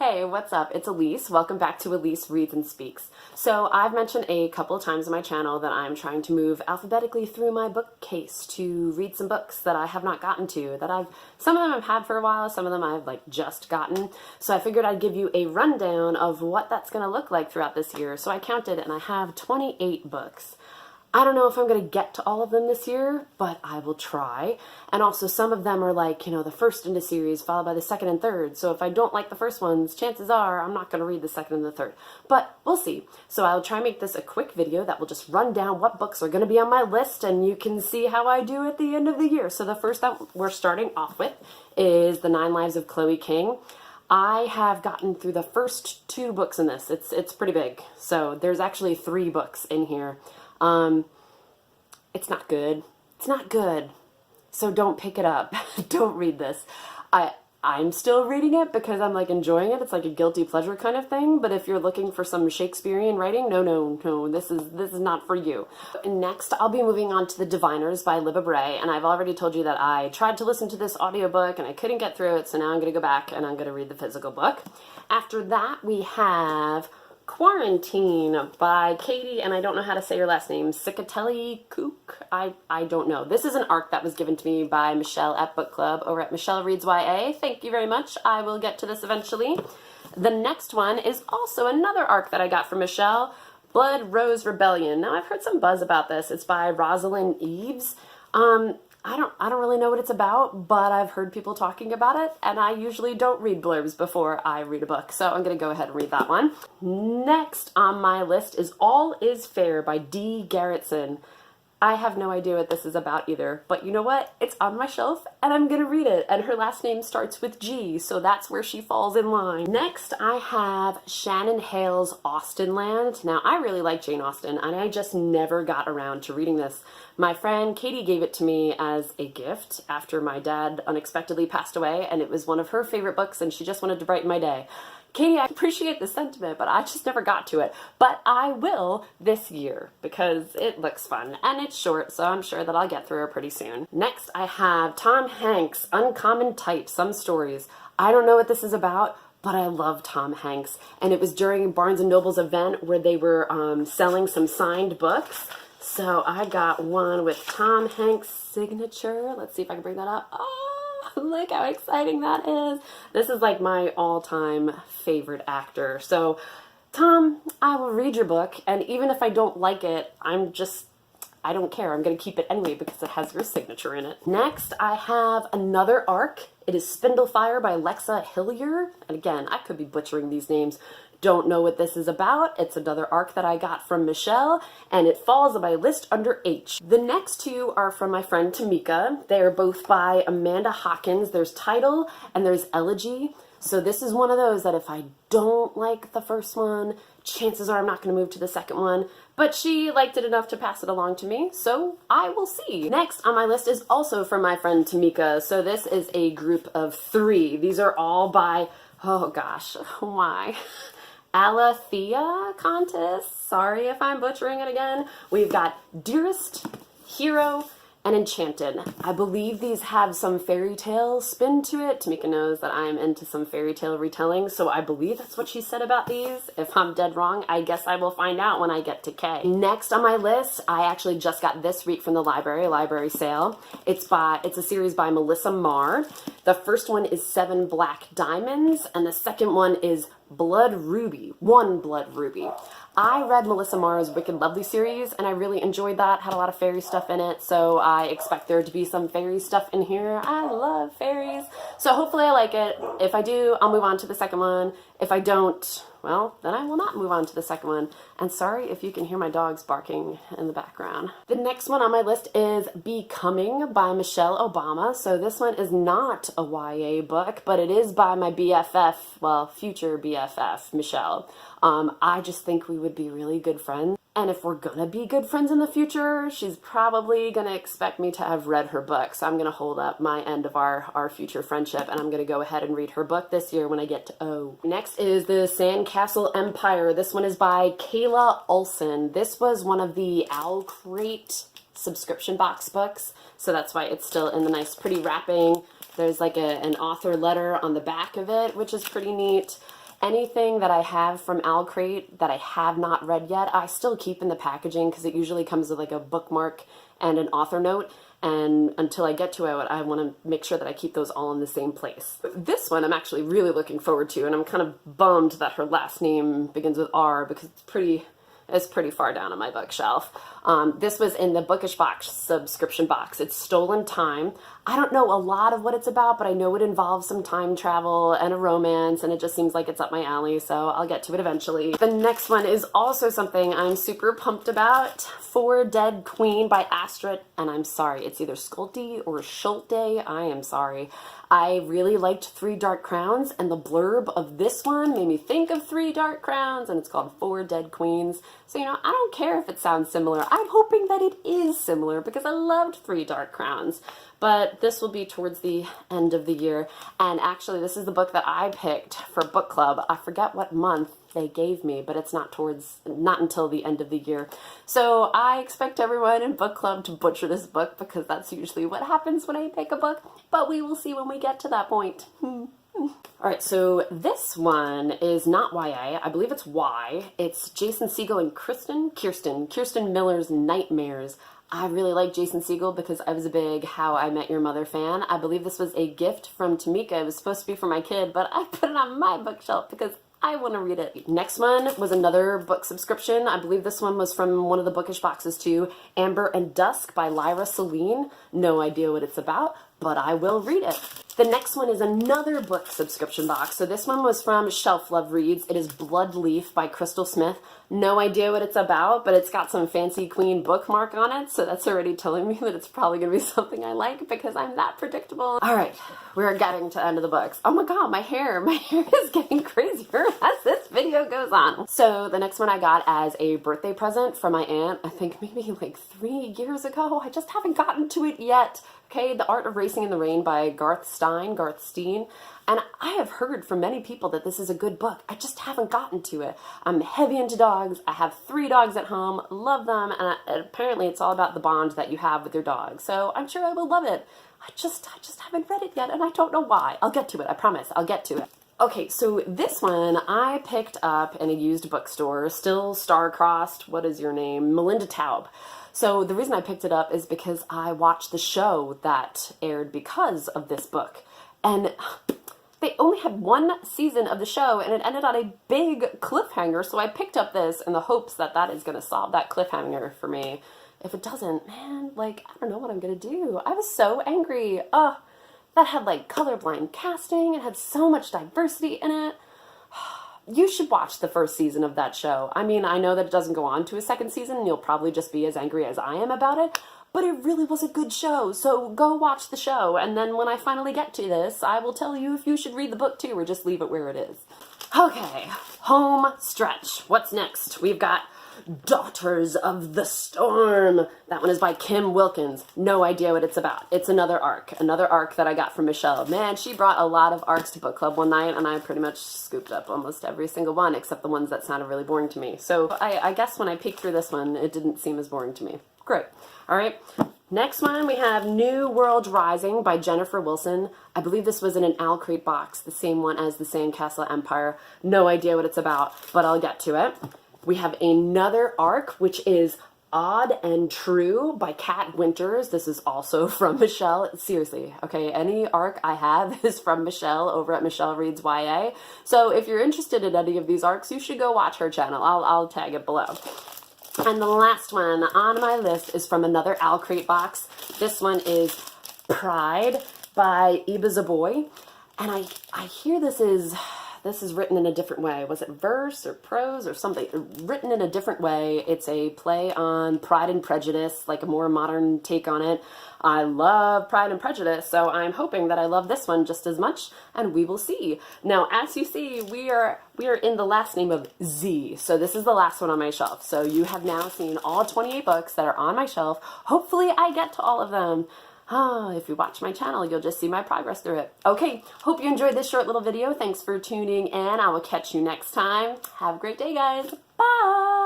Hey, what's up? It's Elise. Welcome back to Elise Reads and Speaks. So I've mentioned a couple of times on my channel that I'm trying to move alphabetically through my bookcase to read some books that I have not gotten to, some of them I've had for a while, some of them I've just gotten. So I figured I'd give you a rundown of what that's going to look like throughout this year. So I counted and I have 28 books. I don't know if I'm going to get to all of them this year, but I will try. And also some of them are the first in the series followed by the second and third. So if I don't like the first ones, chances are I'm not going to read the second and the third. But we'll see. So I'll try and make this a quick video that will just run down what books are going to be on my list, and you can see how I do at the end of the year. So the first that we're starting off with is The 9 Lives of Chloe King. I have gotten through the first 2 books in this. It's pretty big. So there's actually 3 books in here. It's not good. It's not good. So don't pick it up. Don't read this. I'm still reading it because I'm enjoying it. It's like a guilty pleasure kind of thing. But if you're looking for some Shakespearean writing, no, this is not for you. Next, I'll be moving on to The Diviners by Libba Bray, and I've already told you that I tried to listen to this audiobook and I couldn't get through it, so now I'm going to go back and I'm going to read the physical book. After that, we have Quarantine by Katie, and I don't know how to say your last name, Cicatelli-Kuc. I don't know. This is an arc that was given to me by Michelle at Book Club over at Michelle Reads YA. Thank you very much. I will get to this eventually. The next one is also another arc that I got from Michelle, Blood Rose Rebellion. Now I've heard some buzz about this. It's by Rosalyn Eves. I don't really know what it's about, but I've heard people talking about it, and I usually don't read blurbs before I read a book, so I'm going to go ahead and read that one. Next on my list is All Is Fair by D. Garretson. I have no idea what this is about either, but you know what? It's on my shelf, and I'm going to read it, and her last name starts with G, so that's where she falls in line. Next, I have Shannon Hale's Austenland. Now, I really like Jane Austen, and I just never got around to reading this. My friend Katie gave it to me as a gift after my dad unexpectedly passed away, and it was one of her favorite books, and she just wanted to brighten my day. Katie, I appreciate the sentiment, but I just never got to it. But I will this year because it looks fun and it's short, so I'm sure that I'll get through it pretty soon. Next, I have Tom Hanks' Uncommon Type, Some Stories. I don't know what this is about, but I love Tom Hanks. And it was during Barnes & Noble's event where they were selling some signed books. So I got one with Tom Hanks' signature. Let's see if I can bring that up. Oh! Look how exciting that is. This is my all-time favorite actor. So, Tom, I will read your book, and even if I don't like it, I don't care. I'm going to keep it anyway because it has your signature in it. Next, I have another arc. It is Spindle Fire by Lexa Hillyer. And again, I could be butchering these names. Don't know what this is about. It's another arc that I got from Michelle, and it falls on my list under H. The next 2 are from my friend Tamika. They are both by Amanda Hocking. There's Tidal and there's Elegy. So this is one of those that if I don't like the first one, chances are I'm not going to move to the second one. But she liked it enough to pass it along to me, so I will see. Next on my list is also from my friend Tamika. So this is a group of 3. These are all by, oh gosh, why? Alethea Kontis. Sorry if I'm butchering it again. We've got Dearest, Hero, and Enchanted. I believe these have some fairy tale spin to it. Tamika knows that I'm into some fairy tale retelling, so I believe that's what she said about these. If I'm dead wrong, I guess I will find out when I get to K. Next on my list, I actually just got this week from the library sale. It's a series by Melissa Marr. The first one is 7 Black Diamonds, and the second one is Blood Ruby. 1 Blood Ruby. I read Melissa Marr's Wicked Lovely series, and I really enjoyed that. Had a lot of fairy stuff in it, so I expect there to be some fairy stuff in here. I love fairies. So hopefully I like it. If I do, I'll move on to the second one. If I don't, well, then I will not move on to the second one. And sorry if you can hear my dogs barking in the background. The next one on my list is Becoming by Michelle Obama. So this one is not a YA book, but it is by my BFF, well, future BFF, Michelle. I just think we would be really good friends. And if we're gonna be good friends in the future, she's probably gonna expect me to have read her book. So I'm gonna hold up my end of our future friendship, and I'm gonna go ahead and read her book this year when I get to O. Next is The Sandcastle Empire. This one is by Kayla Olson. This was one of the Owl Crate subscription box books, so that's why it's still in the nice pretty wrapping. There's an author letter on the back of it, which is pretty neat. Anything that I have from Owl Crate that I have not read yet, I still keep in the packaging because it usually comes with like a bookmark and an author note. And until I get to it, I want to make sure that I keep those all in the same place. This one I'm actually really looking forward to, and I'm kind of bummed that her last name begins with R because it's pretty far down on my bookshelf. This was in the Bookish Box subscription box. It's Stolen Time. I don't know a lot of what it's about, but I know it involves some time travel and a romance, and it just seems like it's up my alley, so I'll get to it eventually. The next one is also something I'm super pumped about. For Dead Queen by Astrid, and I'm sorry, it's either Schulte or Schulte. I am sorry. I really liked Three Dark Crowns, and the blurb of this one made me think of Three Dark Crowns, and it's called For Dead Queens. So, you know, I don't care if it sounds similar. I'm hoping that it is similar because I loved Three Dark Crowns. But this will be towards the end of the year. And actually, this is the book that I picked for book club. I forget what month they gave me, but it's not until the end of the year. So I expect everyone in book club to butcher this book because that's usually what happens when I pick a book. But we will see when we get to that point. Alright, so this one is not YA. I believe it's Y. It's Jason Segel and Kirsten Miller's Nightmares. I really like Jason Segel because I was a big How I Met Your Mother fan. I believe this was a gift from Tamika. It was supposed to be for my kid, but I put it on my bookshelf because I want to read it. Next one was another book subscription. I believe this one was from one of the Bookish boxes too. Amber and Dusk by Lyra Celine. No idea what it's about, but I will read it. The next one is another book subscription box. So this one was from Shelf Love Reads. It is Bloodleaf by Crystal Smith. No idea what it's about, but it's got some fancy queen bookmark on it, so that's already telling me that it's probably going to be something I like because I'm that predictable. All right, we're getting to the end of the books. Oh my god, my hair is getting crazier as this video goes on. So the next one I got as a birthday present from my aunt, I think maybe like 3 years ago. I just haven't gotten to it yet. Okay, The Art of Racing in the Rain by Garth Steen. And I have heard from many people that this is a good book. I just haven't gotten to it. I'm heavy into dogs. I have 3 dogs at home, love them, and apparently it's all about the bond that you have with your dog. So I'm sure I will love it. I just haven't read it yet, and I don't know why. I'll get to it, I promise. I'll get to it. Okay, so this one I picked up in a used bookstore, still star-crossed, what is your name? Melinda Taub. So the reason I picked it up is because I watched the show that aired because of this book. And they only had 1 season of the show, and it ended on a big cliffhanger, so I picked up this in the hopes that that is going to solve that cliffhanger for me. If it doesn't, man, like, I don't know what I'm going to do. I was so angry. That had, like, colorblind casting. It had so much diversity in it. You should watch the first season of that show. I mean, I know that it doesn't go on to a 2nd season, and you'll probably just be as angry as I am about it, but it really was a good show, so go watch the show, and then when I finally get to this, I will tell you if you should read the book too, or just leave it where it is. Okay, home stretch. What's next? We've got Daughters of the Storm. That one is by Kim Wilkins. No idea what it's about. It's another arc that I got from Michelle. Man, she brought a lot of arcs to book club one night, and I pretty much scooped up almost every single one, except the ones that sounded really boring to me. So I guess when I peeked through this one, it didn't seem as boring to me. Great. All right. Next one, we have New World Rising by Jennifer Wilson. I believe this was in an Owl Crate box, the same one as the Sandcastle Empire. No idea what it's about, but I'll get to it. We have another arc, which is Odd and True by Kat Winters. This is also from Michelle. Seriously, okay, any arc I have is from Michelle over at Michelle Reads YA. So if you're interested in any of these arcs, you should go watch her channel. I'll tag it below. And the last one on my list is from another Owl Crate box. This one is Pride by Iba Zaboy. And I hear this is written in a different way. Was it verse or prose or something? Written in a different way. It's a play on Pride and Prejudice, like a more modern take on it. I love Pride and Prejudice, so I'm hoping that I love this one just as much, and we will see. Now, as you see, we are in the last name of Z, so this is the last one on my shelf. So you have now seen all 28 books that are on my shelf. Hopefully I get to all of them. If you watch my channel, you'll just see my progress through it. Okay, hope you enjoyed this short little video. Thanks for tuning in. I will catch you next time. Have a great day, guys. Bye!